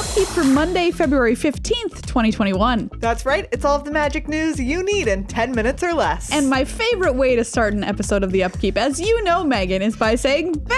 Upkeep for Monday, February 15th, 2021. That's right. It's all of the magic news you need in 10 minutes or less. And my favorite way to start an episode of the Upkeep, as you know, Megan, is by saying BANS!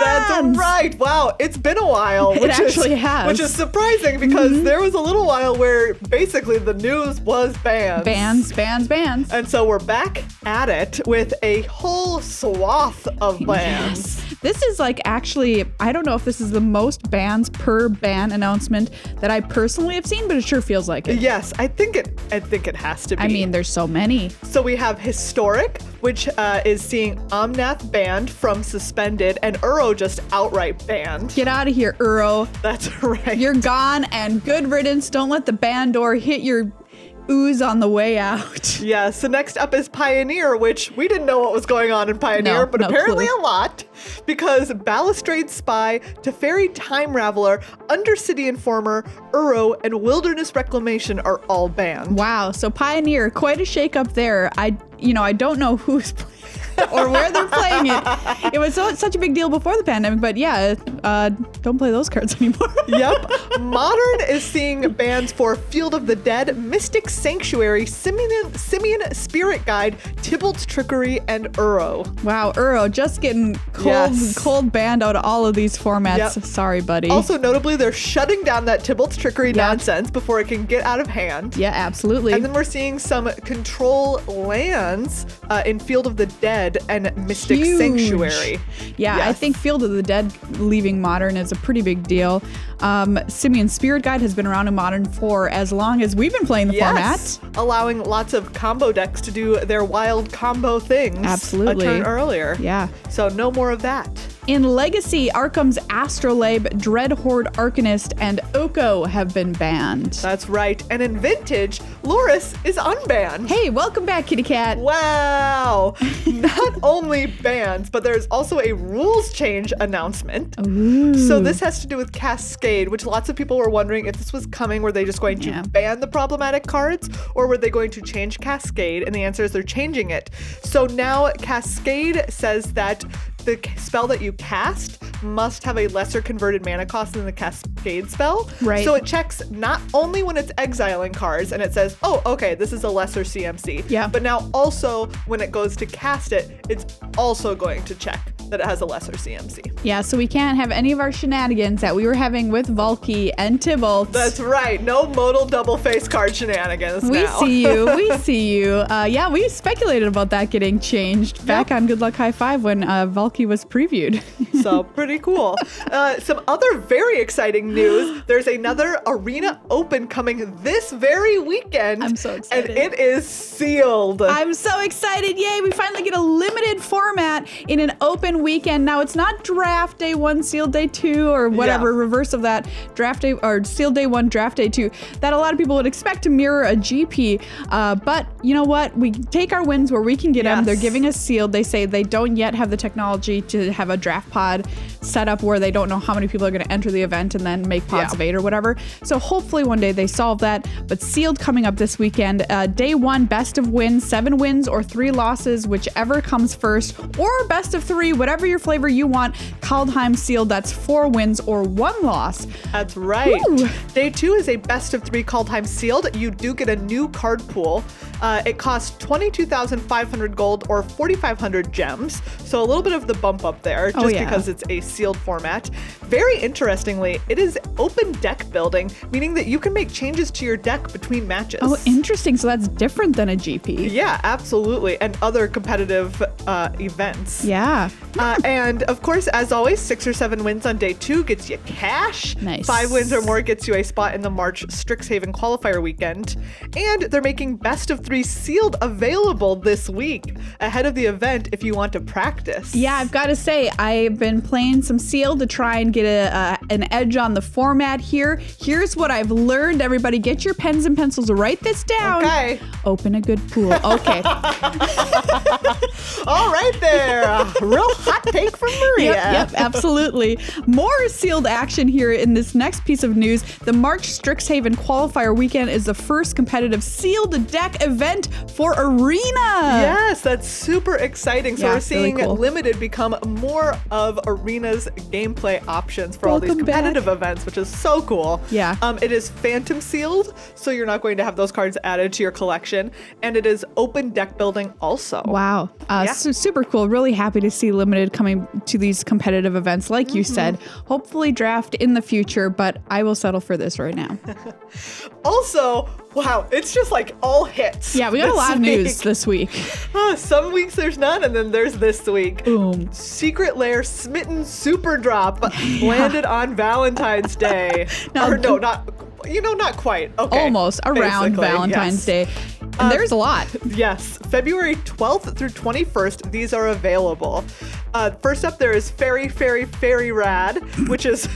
That's right. Wow, it's been a while. It actually has. Which is surprising because there was a little while where basically the news was bans. Bans. And so we're back at it with a whole swath of bans. Yes. This is like actually, I don't know if this is the most bans per ban announcement that I personally have seen, but it sure feels like it. Yes, I think it has to be. I mean, there's so many. So we have Historic, which is seeing Omnath banned from Suspended and Uro just outright banned. Get out of here, Uro. That's right. You're gone and good riddance. Don't let the ban door hit your ooze on the way out. Yeah, so next up is Pioneer, which we didn't know what was going on in Pioneer, but apparently clue. a lot, because Balustrade Spy, Teferi Time Raveler, Undercity Informer, Uro, and Wilderness Reclamation are all banned. Wow, so Pioneer, quite a shakeup there. I don't know who's playing or where they're playing it. It was such a big deal before the pandemic, but yeah, don't play those cards anymore. Yep. Modern is seeing bans for Field of the Dead, Mystic Sanctuary, Simian Spirit Guide, Tybalt's Trickery, and Uro. Wow, Uro just getting cold banned out of all of these formats. Yep. Sorry, buddy. Also, notably, they're shutting down that Tybalt's Trickery nonsense before it can get out of hand. Yeah, absolutely. And then we're seeing some control lands in Field of the Dead and Mystic Huge. Sanctuary. Yeah, Yes. I think Field of the Dead leaving Modern is a pretty big deal. Simian Spirit Guide has been around in Modern for as long as we've been playing the format. Allowing lots of combo decks to do their wild combo things. Absolutely. A turn earlier. Yeah. So no more of that. In Legacy, Arkham's Astrolabe, Dreadhorde Arcanist, and Oko have been banned. That's right. And in Vintage, Loris is unbanned. Hey, welcome back, kitty cat. Wow. Not only bans, but there's also a rules change announcement. Ooh. So this has to do with Cascade, which lots of people were wondering if this was coming. Were they just going to ban the problematic cards, or were they going to change Cascade? And the answer is they're changing it. So now Cascade says that the spell that you cast must have a lesser converted mana cost than the Cascade spell. Right. So it checks not only when it's exiling cards and it says, oh, okay, this is a lesser CMC. Yeah. But now also when it goes to cast it, it's also going to check that it has a lesser CMC. Yeah, so we can't have any of our shenanigans that we were having with Valky and Tybalt. That's right. No modal double face card shenanigans We now. see you. Yeah, we speculated about that getting changed back on Good Luck High Five when Valky was previewed. So pretty cool. Some other very exciting news. There's another Arena Open coming this very weekend. I'm so excited. And it is sealed. I'm so excited. Yay, we finally get a limited format in an open weekend. Now, it's not draft day 1, sealed day 2, or whatever, reverse of that, draft day or sealed day 1, draft day 2, that a lot of people would expect to mirror a GP. But you know what? We take our wins where we can get them. They're giving us sealed. They say they don't yet have the technology to have a draft pod set up where they don't know how many people are going to enter the event and then make pods of 8 or whatever. So hopefully one day they solve that. But sealed coming up this weekend. Day 1, best of wins, 7 wins or 3 losses, whichever comes first, or best of 3, whatever your flavor you want. Kaldheim sealed, that's 4 wins or 1 loss. That's right. Woo. Day 2 is a best of 3 Kaldheim sealed. You do get a new card pool. It costs 22,500 gold or 4,500 gems. So a little bit of the bump up there just because it's a sealed format. Very interestingly, it is open deck building, meaning that you can make changes to your deck between matches. Oh, interesting. So that's different than a GP. Yeah, absolutely. And other competitive events. Yeah. And of course, as always, 6 or 7 wins on day 2 gets you cash. Nice. 5 wins or more gets you a spot in the March Strixhaven Qualifier weekend. And they're making best of 3 sealed available this week ahead of the event if you want to practice. Yeah, I've got to say, I've been playing some sealed to try and get an edge on the format here. Here's what I've learned. Everybody, get your pens and pencils. Write this down. Okay. Open a good pool. Okay. All right there. Real hot take from Maria. Yep, absolutely. More sealed action here in this next piece of news. The March Strixhaven Qualifier weekend is the first competitive sealed deck event event for Arena. Yes, that's super exciting. So we're seeing really cool. Limited become more of Arena's gameplay options for all these competitive events, which is so cool. Yeah. It is phantom sealed, so you're not going to have those cards added to your collection. And it is open deck building also. Wow. Super cool. Really happy to see Limited coming to these competitive events. Like you said, hopefully draft in the future, but I will settle for this right now. Also, wow, it's just like all hits. Yeah, we got a lot of news this week. Some weeks there's none, and then there's this week. Boom. Secret Lair Smitten Superdrop landed on Valentine's Day. Not quite. Okay. Almost around Valentine's Day. And there's a lot. Yes. February 12th through 21st, these are available. First up, there is Fairy, Fairy, Fairy Rad, which is...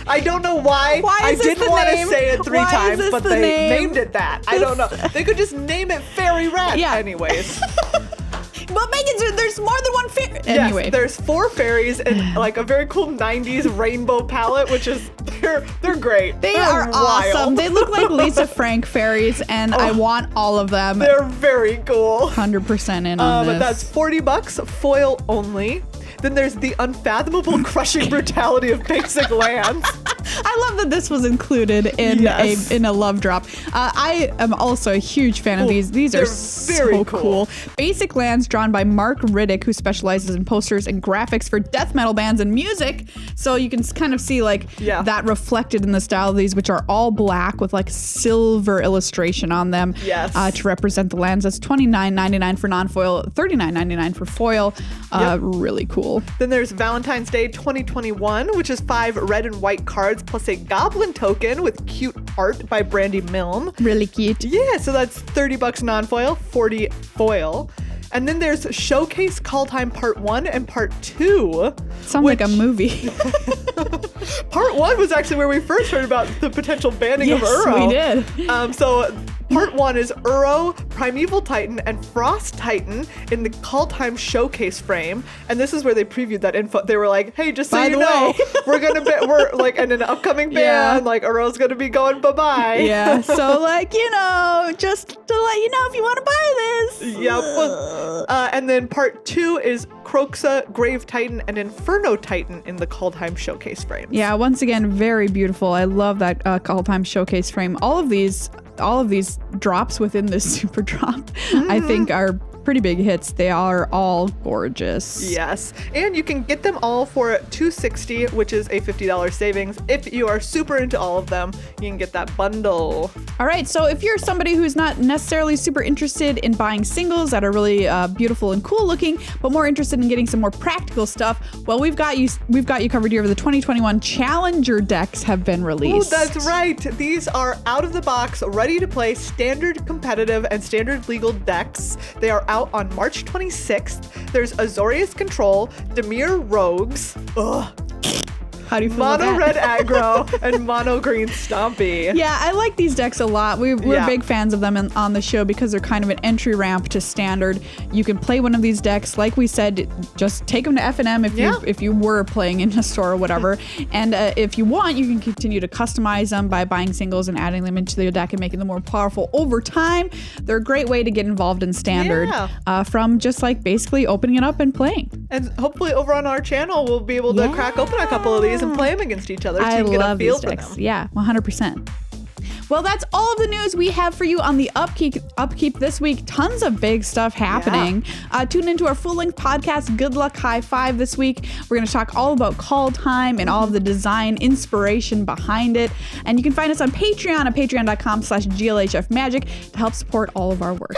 I don't know why. I didn't want to say it three times, but they named it that. I don't know. They could just name it Fairy Rad. Yeah. Anyways. But Megan, there's more than one fairy. Anyway. Yes, there's 4 fairies and like a very cool 90s rainbow palette, which is, they're great. They are awesome. They look like Lisa Frank fairies, and I want all of them. They're very cool. 100% in on this. That's $40, foil only. Then there's the unfathomable crushing brutality of basic lands. I love that this was included in a love drop. I am also a huge fan of these. These are so cool. Basic lands drawn by Mark Riddick, who specializes in posters and graphics for death metal bands and music. So you can kind of see that reflected in the style of these, which are all black with like silver illustration on them. Yes. To represent the lands. That's $29.99 for non-foil, $39.99 for foil. Really cool. Then there's Valentine's Day 2021, which is 5 red and white cards plus a goblin token with cute art by Brandy Milne. Really cute. Yeah, so that's $30 non-foil, $40 foil. And then there's Showcase Call Time Part 1 and Part 2. Sounds like a movie. Part 1 was actually where we first heard about the potential banning of Uro. Yes, we did. So Part 1 is Uro, Primeval Titan, and Frost Titan in the Call Time Showcase frame. And this is where they previewed that info. They were like, hey, just so you know, we're like in an upcoming ban, like Uro's gonna be going bye-bye. Yeah, so just to let you know if you want to buy this. Yep. And then Part 2 is Croxa, Grave Titan, and Inferno Titan in the Call Time Showcase frame. Yeah, once again, very beautiful. I love that Call Time Showcase frame. All of these drops within this super drop, I think are pretty big hits. They are all gorgeous. Yes, and you can get them all for $260, which is a $50 savings. If you are super into all of them, you can get that bundle. All right, so if you're somebody who's not necessarily super interested in buying singles that are really beautiful and cool looking, but more interested in getting some more practical stuff, well, we've got you covered here. The 2021 Challenger decks have been released. Oh, that's right. These are out of the box, ready to play standard competitive and standard legal decks. They are out on March 26th. There's Azorius Control, Dimir Rogues, How do you feel mono about red that? aggro, and mono green Stompy. Yeah, I like these decks a lot. We're big fans of them on the show because they're kind of an entry ramp to standard. You can play one of these decks. Like we said, just take them to F&M if you were playing in a store or whatever. And if you want, you can continue to customize them by buying singles and adding them into your deck and making them more powerful over time. They're a great way to get involved in standard from just like basically opening it up and playing. And hopefully over on our channel, we'll be able to crack open a couple of these and play them against each other to get a feel for them. Yeah, 100%. Well, that's all of the news we have for you on the Upkeep this week. Tons of big stuff happening. Tune into our full-length podcast, Good Luck High Five, this week. We're going to talk all about Call Time and all of the design inspiration behind it. And you can find us on Patreon at patreon.com/GLHFmagic to help support all of our work.